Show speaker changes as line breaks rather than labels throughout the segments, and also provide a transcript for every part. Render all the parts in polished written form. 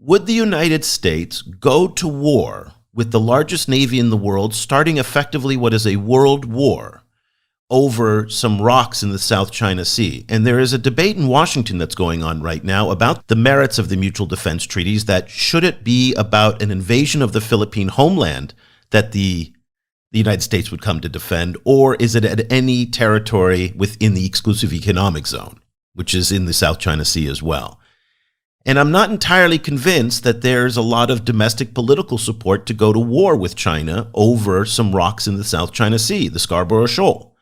Would the United States go to war with the largest navy in the world, starting effectively what is a world war over some rocks in the South China Sea? And there is a debate in Washington that's going on right now about the merits of the mutual defense treaties, that should it be about an invasion of the Philippine homeland that the United States would come to defend, or is it at any territory within the exclusive economic zone, which is in the South China Sea as well? And I'm not entirely convinced that there's a lot of domestic political support to go to war with China over some rocks in the South China Sea, the Scarborough Shoal.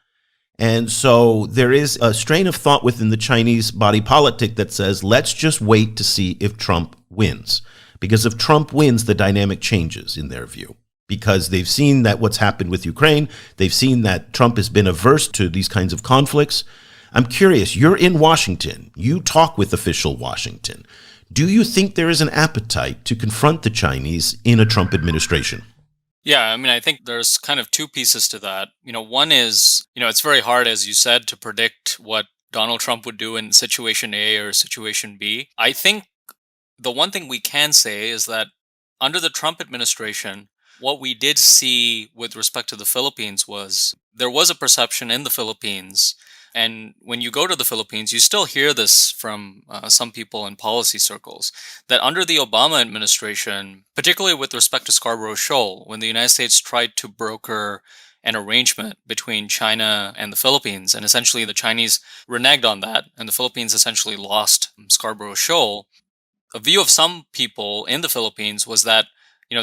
And so there is a strain of thought within the Chinese body politic that says, let's just wait to see if Trump wins. Because if Trump wins, the dynamic changes in their view. Because they've seen that what's happened with Ukraine, they've seen that Trump has been averse to these kinds of conflicts. I'm curious, you're in Washington, you talk with official Washington. Do you think there is an appetite to confront the Chinese in a Trump administration?
Yeah, I mean, I think there's kind of two pieces to that. One is, it's very hard, as you said, to predict what Donald Trump would do in situation A or situation B. I think the one thing we can say is that under the Trump administration, what we did see with respect to the Philippines was there was a perception in the Philippines. And when you go to the Philippines, you still hear this from some people in policy circles, that under the Obama administration, particularly with respect to Scarborough Shoal, when the United States tried to broker an arrangement between China and the Philippines, and essentially the Chinese reneged on that, and the Philippines essentially lost Scarborough Shoal, a view of some people in the Philippines was that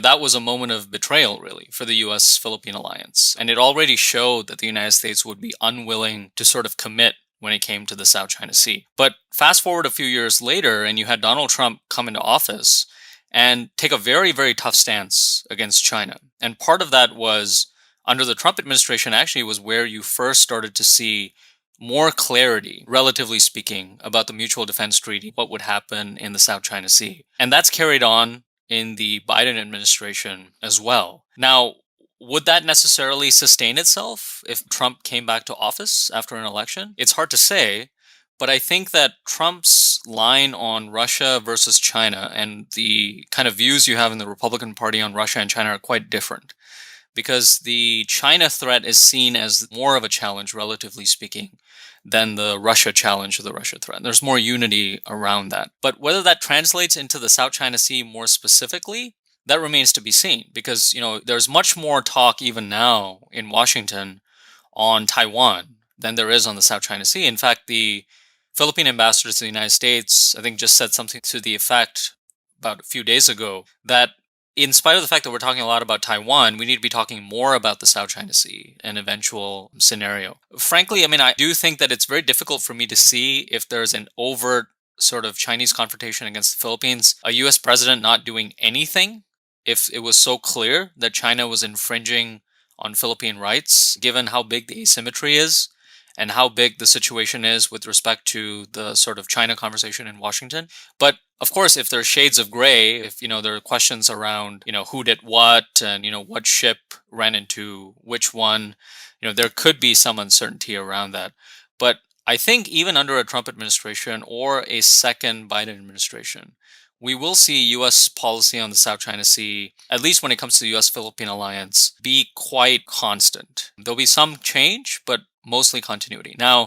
that was a moment of betrayal, really, for the U.S.-Philippine alliance. And it already showed that the United States would be unwilling to sort of commit when it came to the South China Sea. But fast forward a few years later, and you had Donald Trump come into office and take a very, very tough stance against China. And part of that was, under the Trump administration, actually was where you first started to see more clarity, relatively speaking, about the mutual defense treaty, what would happen in the South China Sea. And that's carried on in the Biden administration as well. Now, would that necessarily sustain itself if Trump came back to office after an election? It's hard to say, but I think that Trump's line on Russia versus China and the kind of views you have in the Republican Party on Russia and China are quite different. Because the China threat is seen as more of a challenge, relatively speaking, than the Russia challenge or the Russia threat. There's more unity around that. But whether that translates into the South China Sea more specifically, that remains to be seen. Because, there's much more talk even now in Washington on Taiwan than there is on the South China Sea. In fact, the Philippine ambassador to the United States, I think, just said something to the effect about a few days ago that in spite of the fact that we're talking a lot about Taiwan, we need to be talking more about the South China Sea, an eventual scenario. Frankly, I do think that it's very difficult for me to see if there's an overt sort of Chinese confrontation against the Philippines, a US president not doing anything, if it was so clear that China was infringing on Philippine rights, given how big the asymmetry is and how big the situation is with respect to the sort of China conversation in Washington. But of course, if there are shades of gray, if there are questions around who did what and what ship ran into which one, there could be some uncertainty around that. But I think even under a Trump administration or a second Biden administration, we will see U.S. policy on the South China Sea, at least when it comes to the U.S.-Philippine alliance, be quite constant. There'll be some change, but mostly continuity. Now,